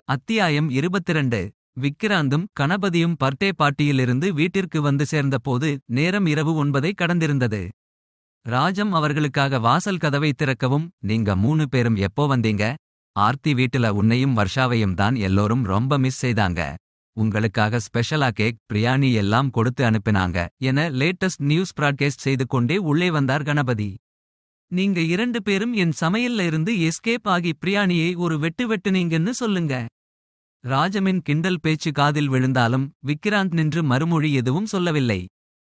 அத்தியாயம் 22. விக்கிராந்தும் கணபதியும் பர்த்டே பார்ட்டியிலிருந்து வீட்டிற்கு வந்து சேர்ந்தபோது நேரம் இரவு 9ஐ கடந்திருந்தது. ராஜம் அவர்களுக்காக வாசல் கதவை திறக்கவும், நீங்க 3 பேரும் எப்போ வந்தீங்க? ஆர்த்தி வீட்டுல உன்னையும் வர்ஷாவையும் தான் எல்லோரும் ரொம்ப மிஸ் செய்தாங்க. உங்களுக்காக ஸ்பெஷலா கேக், பிரியாணி எல்லாம் கொடுத்து அனுப்பினாங்க என லேட்டஸ்ட் நியூஸ் பிராட்காஸ்ட் செய்து கொண்டே உள்ளே வந்தார் கணபதி. நீங்க 2 பேரும் என் சமையல்ல இருந்து எஸ்கேப் ஆகி பிரியாணியை ஒரு வெட்டு வெட்டுனீங்கன்னு சொல்லுங்க. ராஜமின் கிண்டல் பேச்சு காதில் விழுந்தாலும் விக்கிராந்த் நின்று மறுமொழி எதுவும் சொல்லவில்லை.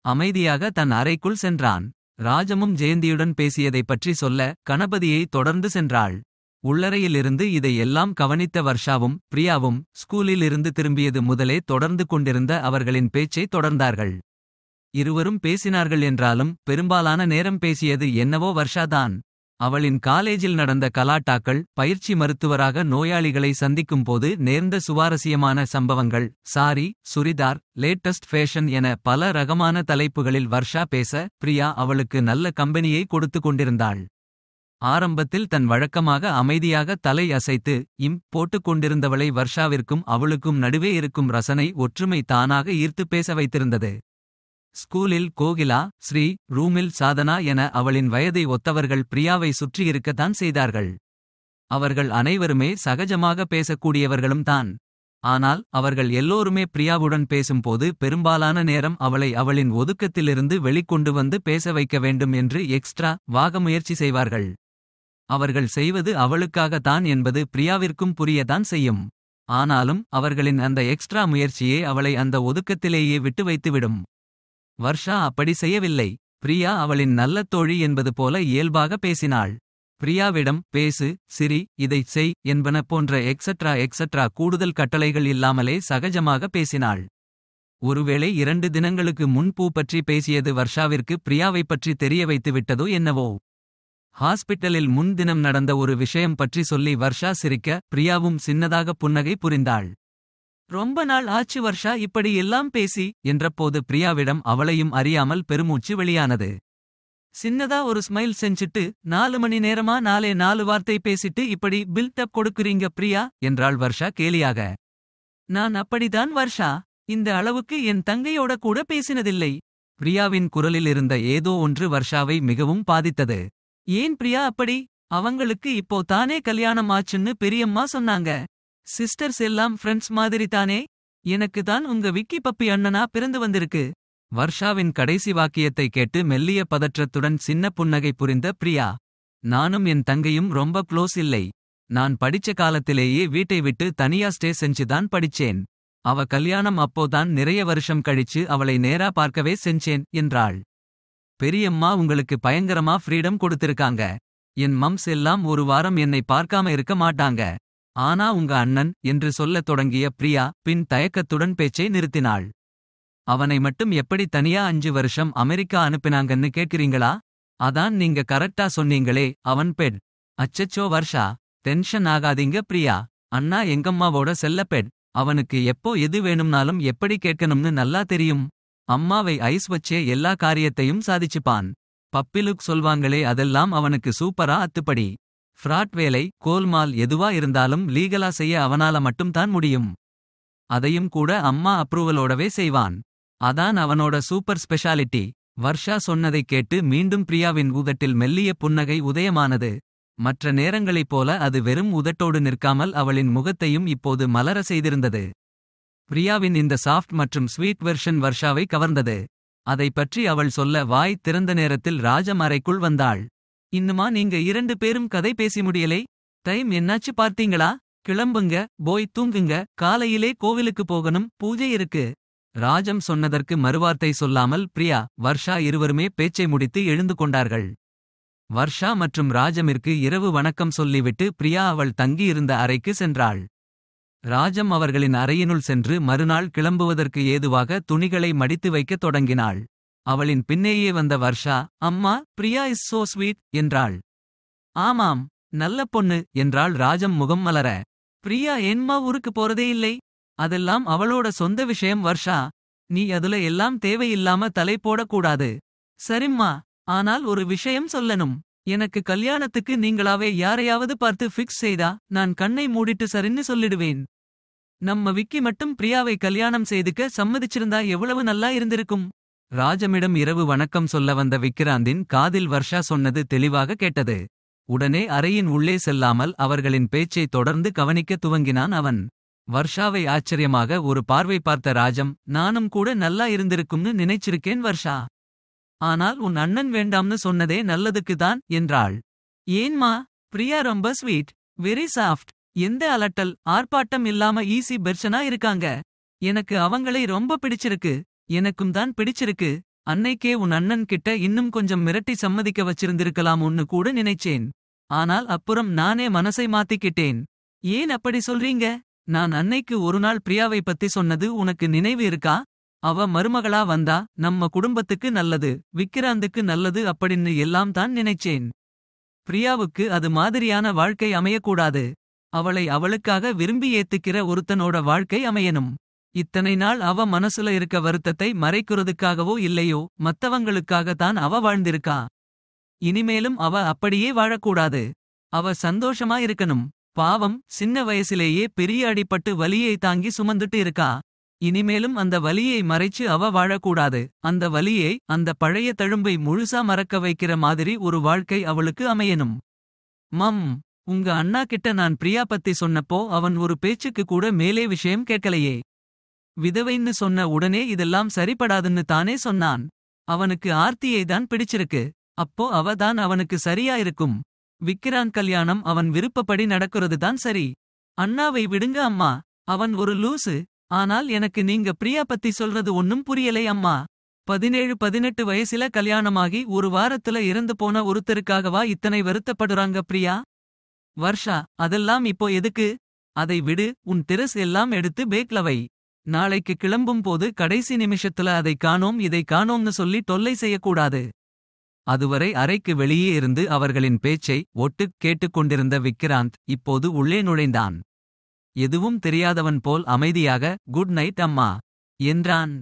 அமைதியாக தன் அறைக்குள் சென்றான். ராஜமும் ஜெயந்தியுடன் பேசியதை பற்றி சொல்ல கணபதியை தொடர்ந்து சென்றாள். உள்ளறையிலிருந்து இதை எல்லாம் கவனித்த வர்ஷாவும் பிரியாவும் ஸ்கூலில் இருந்து திரும்பியது முதலே தொடர்ந்து கொண்டிருந்த அவர்களின் பேச்சை தொடர்ந்தார்கள். இருவரும் பேசினார்கள் என்றாலும் பெரும்பாலான நேரம் பேசியது என்னவோ வர்ஷாதான். அவளின் காலேஜில் நடந்த கலாட்டாக்கள், பயிற்சி மருத்துவராக நோயாளிகளை சந்திக்கும் போது நேர்ந்த சுவாரஸ்யமான சம்பவங்கள், சாரி, சுரிதார், லேட்டஸ்ட் ஃபேஷன் என பல ரகமான தலைப்புகளில் வர்ஷா பேச பிரியா அவளுக்கு நல்ல கம்பெனியை கொடுத்து கொண்டிருந்தாள். ஆரம்பத்தில் தன் வழக்கமாக அமைதியாக தலை அசைத்து போட்டுக் கொண்டிருந்தவளை வர்ஷாவிற்கும் அவளுக்கும் நடுவே இருக்கும் ரசனை ஒற்றுமை தானாக ஈர்த்து பேச வைத்திருந்தது. ஸ்கூலில் கோகிலா, ஸ்ரீ, ரூமில் சாதனா என அவளின் வயதை ஒத்தவர்கள் பிரியாவை சுற்றியிருக்கத்தான் செய்தார்கள். அவர்கள் அனைவருமே சகஜமாக பேசக்கூடியவர்களும் தான். ஆனால் அவர்கள் எல்லோருமே பிரியாவுடன் பேசும்போது பெரும்பாலான நேரம் அவளை அவளின் ஒதுக்கத்திலிருந்து வெளிக்கொண்டு வந்து பேச வைக்க வேண்டும் என்று எக்ஸ்ட்ரா வாக முயற்சி செய்வார்கள். அவர்கள் செய்வது அவளுக்காகத்தான் என்பது பிரியாவிற்கும் புரியத்தான் செய்யும். ஆனாலும் அவர்களின் அந்த எக்ஸ்ட்ரா முயற்சியே அவளை அந்த ஒதுக்கத்திலேயே விட்டு வைத்துவிடும். வர்ஷா அப்படி செய்யவில்லை. பிரியா அவளின் நல்ல தோழி என்பது போல இயல்பாக பேசினாள். பிரியாவிடம் பேசு, சிரி, இதைச் செய் என்பன போன்ற எக்ஸட்ரா கூடுதல் கட்டளைகள் இல்லாமலே சகஜமாக பேசினாள். ஒருவேளை 2 தினங்களுக்கு முன் பூ பற்றி பேசியது வர்ஷாவிற்கு பிரியாவை பற்றி தெரிய வைத்து விட்டதோ என்னவோ. ஹாஸ்பிட்டலில் முன்தினம் நடந்த ஒரு விஷயம் பற்றி சொல்லி வர்ஷா சிரிக்க பிரியாவும் சின்னதாக புன்னகை புரிந்தாள். ரொம்ப நாள் ஆச்சு வர்ஷா இப்படி எல்லாம் பேசி என்றபோது பிரியாவிடம் அவளையும் அறியாமல் பெருமூச்சு வெளியானது. சின்னதா ஒரு ஸ்மைல் செஞ்சிட்டு 4 மணி நேரமா 4 வார்த்தை பேசிட்டு இப்படி பில்ட் அப் கொடுக்குறீங்க பிரியா என்றாள் வர்ஷா கேலியாக. நான் அப்படிதான் வர்ஷா, இந்த அளவுக்கு என் தங்கையோட கூட பேசினதில்லை. பிரியாவின் குரலில் இருந்த ஏதோ ஒன்று வர்ஷாவை மிகவும் பாதித்தது. ஏன் பிரியா அப்படி? அவங்களுக்கு இப்போ தானே கல்யாணம் ஆச்சுன்னு பெரியம்மா சொன்னாங்க. சிஸ்டர்ஸ் எல்லாம் ஃப்ரெண்ட்ஸ் மாதிரி தானே? எனக்கு தான் உங்க விக்கி பப்பி அண்ணனா பிறந்து வந்திருக்கு. வர்ஷாவின் கடைசி வாக்கியத்தை கேட்டு மெல்லிய பதற்றத்துடன் சின்ன புன்னகை புரிந்த பிரியா. நானும் என் தங்கையும் ரொம்ப க்ளோஸ் இல்லை. நான் படிச்ச காலத்திலேயே வீட்டை விட்டு தனியா ஸ்டே செஞ்சுதான் படிச்சேன். அவ கல்யாணம் அப்போதான் நிறைய வருஷம் கழிச்சு அவளை நேரா பார்க்கவே செஞ்சேன் என்றாள். பெரியம்மா உங்களுக்கு பயங்கரமா ஃப்ரீடம் கொடுத்திருக்காங்க. என் மம்ஸ் எல்லாம் ஒரு வாரம் என்னை பார்க்காம இருக்க மாட்டாங்க. ஆனா உங்க அண்ணன் என்று சொல்லத் தொடங்கிய பிரியா பின் தயக்கத்துடன் பேச்சை நிறுத்தினாள். அவனை மட்டும் எப்படி தனியா 5 வருஷம் அமெரிக்கா அனுப்பினாங்கன்னு கேட்கிறீங்களா? அதான் நீங்க கரெக்டா சொன்னீங்களே, அவன் பெட். அச்சச்சோ வர்ஷா, டென்ஷன் ஆகாதீங்க பிரியா. அண்ணா எங்கம்மாவோட செல்ல பெட். அவனுக்கு எப்போ எது வேணும்னாலும் எப்படி கேட்கணும்னு நல்லா தெரியும். அம்மாவை ஐஸ் வச்சே எல்லா காரியத்தையும் சாதிச்சுப்பான். பப்பிலுக் சொல்வாங்களே அதெல்லாம் அவனுக்கு சூப்பரா அத்துப்படி. ஃப்ராட் வேலை, கோல்மால் எதுவா இருந்தாலும் லீகலா செய்ய அவனால மட்டும்தான் முடியும். அதையும் கூட அம்மா அப்ரூவலோடவே செய்வான். அதான் அவனோட சூப்பர் ஸ்பெஷாலிட்டி. வர்ஷா சொன்னதைக் கேட்டு மீண்டும் பிரியாவின் உதட்டில் மெல்லிய புன்னகை உதயமானது. மற்ற நேரங்களைப் போல அது வெறும் உதட்டோடு நிற்காமல் அவளின் முகத்தையும் இப்போது மலர செய்திருந்தது. பிரியாவின் இந்த சாஃப்ட் மற்றும் ஸ்வீட் வெர்ஷன் வர்ஷாவை கவர்ந்தது. அதைப் பற்றி அவள் சொல்ல வாய் திறந்த நேரத்தில் ராஜம் அறைக்குள் வந்தாள். இன்னுமா நீங்க 2 பேரும் கதை பேசி முடியலை? டைம் என்னாச்சு பார்த்தீங்களா? கிளம்புங்க, போய் தூங்குங்க, காலையிலே கோவிலுக்கு போகணும், பூஜை இருக்கு. ராஜம் சொன்னதற்கு மறுவார்த்தை சொல்லாமல் பிரியா, வர்ஷா இருவருமே பேச்சை முடித்து எழுந்து கொண்டார்கள். வர்ஷா மற்றும் ராஜமிற்கு இரவு வணக்கம் சொல்லிவிட்டு பிரியா அவள் தங்கியிருந்த அறைக்கு சென்றாள். ராஜம் அவர்களின் அறையினுள் சென்று மறுநாள் கிளம்புவதற்கு ஏதுவாக துணிகளை மடித்து வைக்கத் தொடங்கினாள். அவளின் பின்னேயே வந்த வர்ஷா, அம்மா, பிரியா இஸ் சோ ஸ்வீட் என்றாள். ஆமாம், நல்ல பொண்ணு என்றாள் ராஜம் முகம் மலர. பிரியா ஏன்மா ஊருக்கு போறதே இல்லை? அதெல்லாம் அவளோட சொந்த விஷயம் வர்ஷா. நீ அதுல எல்லாம் தேவையில்லாம தலை போடக்கூடாது. சரிம்மா, ஆனால் ஒரு விஷயம் சொல்லணும். எனக்கு கல்யாணத்துக்கு நீங்களாவே யாரையாவது பார்த்து ஃபிக்ஸ் செய்தா நான் கண்ணை மூடிட்டு சரின்னு சொல்லிடுவேன். நம்ம விக்கி மட்டும் பிரியாவை கல்யாணம் செய்துக்க சம்மதிச்சிருந்தா எவ்வளவு நல்லா இருந்திருக்கும். ராஜமிடம் இரவு வணக்கம் சொல்ல வந்த விக்கிராந்தின் காதில் வர்ஷா சொன்னது தெளிவாக கேட்டது. உடனே அறையின் உள்ளே செல்லாமல் அவர்களின் பேச்சை தொடர்ந்து கவனிக்க துவங்கினான் அவன். வர்ஷாவை ஆச்சரியமாக ஒரு பார்வை பார்த்த ராஜம், நானும் கூட நல்லா இருந்திருக்கும்னு நினைச்சிருக்கேன் வர்ஷா. ஆனால் உன் அண்ணன் வேண்டாம்னு சொன்னதே நல்லதுக்கு தான் என்றாள். ஏன்மா? பிரியா ரொம்ப ஸ்வீட், வெரி சாஃப்ட். எந்த அலட்டல் ஆர்ப்பாட்டம் இல்லாம ஈஸி பெர்சனா இருக்காங்க. எனக்கு அவங்களை ரொம்ப பிடிச்சிருக்கு. எனக்கும் தான் பிடிச்சிருக்கு. அன்னைக்கே உன் அண்ணன் கிட்ட இன்னும் கொஞ்சம் மிரட்டி சம்மதிக்க வச்சிருந்திருக்கலாம்னு கூட நினைச்சேன். ஆனால் அப்புறம் நானே மனசை மாத்திக்கிட்டேன். ஏன் அப்படி சொல்றீங்க? நான் அன்னைக்கு ஒரு நாள் பிரியாவை பத்தி சொன்னது உனக்கு நினைவு இருக்கா? அவ மருமகளா வந்தா நம்ம குடும்பத்துக்கு நல்லது, விக்கிராந்துக்கு நல்லது அப்படின்னு எல்லாம் தான் நினைச்சேன். பிரியாவுக்கு அது மாதிரியான வாழ்க்கை அமையக்கூடாது. அவளை அவளுக்காக விரும்பி ஏத்துக்கிற ஒருத்தனோட வாழ்க்கை அமையணும். இத்தனை நாள் அவ மனசுல இருக்க வருத்தத்தை மறைக்கிறதுக்காகவோ இல்லையோ மத்தவங்களுக்காக தான் அவ வாழ்ந்திருக்கா. இனிமேலும் அவ அப்படியே வாழக்கூடாது. அவ சந்தோஷமா இருக்கணும். பாவம், சின்ன வயசிலேயே பெரிய அடிபட்டு வலியை தாங்கி சுமந்துட்டு இருக்கா. இனிமேலும் அந்த வலியை மறைச்சு அவ வாழக்கூடாது. அந்த வலியை, அந்த பழைய தழும்பை முழுசா மறக்க வைக்கிற மாதிரி ஒரு வாழ்க்கை அவளுக்கு அமையணும். மம், உங்க அண்ணா கிட்ட நான் பிரியா பத்தி சொன்னப்போ அவன் ஒரு பேச்சுக்கு கூட மேலே விஷயம் கேட்கலையே. விதவைன்னு சொன்ன உடனே இதெல்லாம் சரிபடாதுன்னு தானே சொன்னான். அவனுக்கு ஆர்த்தியை தான் பிடிச்சிருக்கு. அப்போ அவ தான் அவனுக்கு சரியா இருக்கும். விக்கிராந்த் கல்யாணம் அவன் விருப்பப்படி நடக்கிறது தான் சரி. அண்ணாவை விடுங்க அம்மா, அவன் ஒரு லூசு. ஆனால் எனக்கு நீங்க பிரியா பத்தி சொல்றது ஒன்னும் புரியலை அம்மா. 17-18 வயசுல கல்யாணமாகி ஒரு வாரத்துல இறந்து போன ஒருத்தருக்காகவா இத்தனை வருத்தப்படுறாங்க பிரியா? வர்ஷா, அதெல்லாம் இப்போ எதுக்கு? அதை விடு. உன் திரஸ் எல்லாம் எடுத்து பேக்ல வை. நாளைக்கு கிளம்பும் போது கடைசி நிமிஷத்துல அதை காணோம் இதை காணோம்னு சொல்லி தொல்லை செய்யக்கூடாது. அதுவரை அறைக்கு வெளியே இருந்து அவர்களின் பேச்சை ஒட்டுக் கேட்டுக்கொண்டிருந்த விக்கிராந்த் இப்போது உள்ளே நுழைந்தான். எதுவும் தெரியாதவன் போல் அமைதியாக, குட் நைட் அம்மா என்றான்.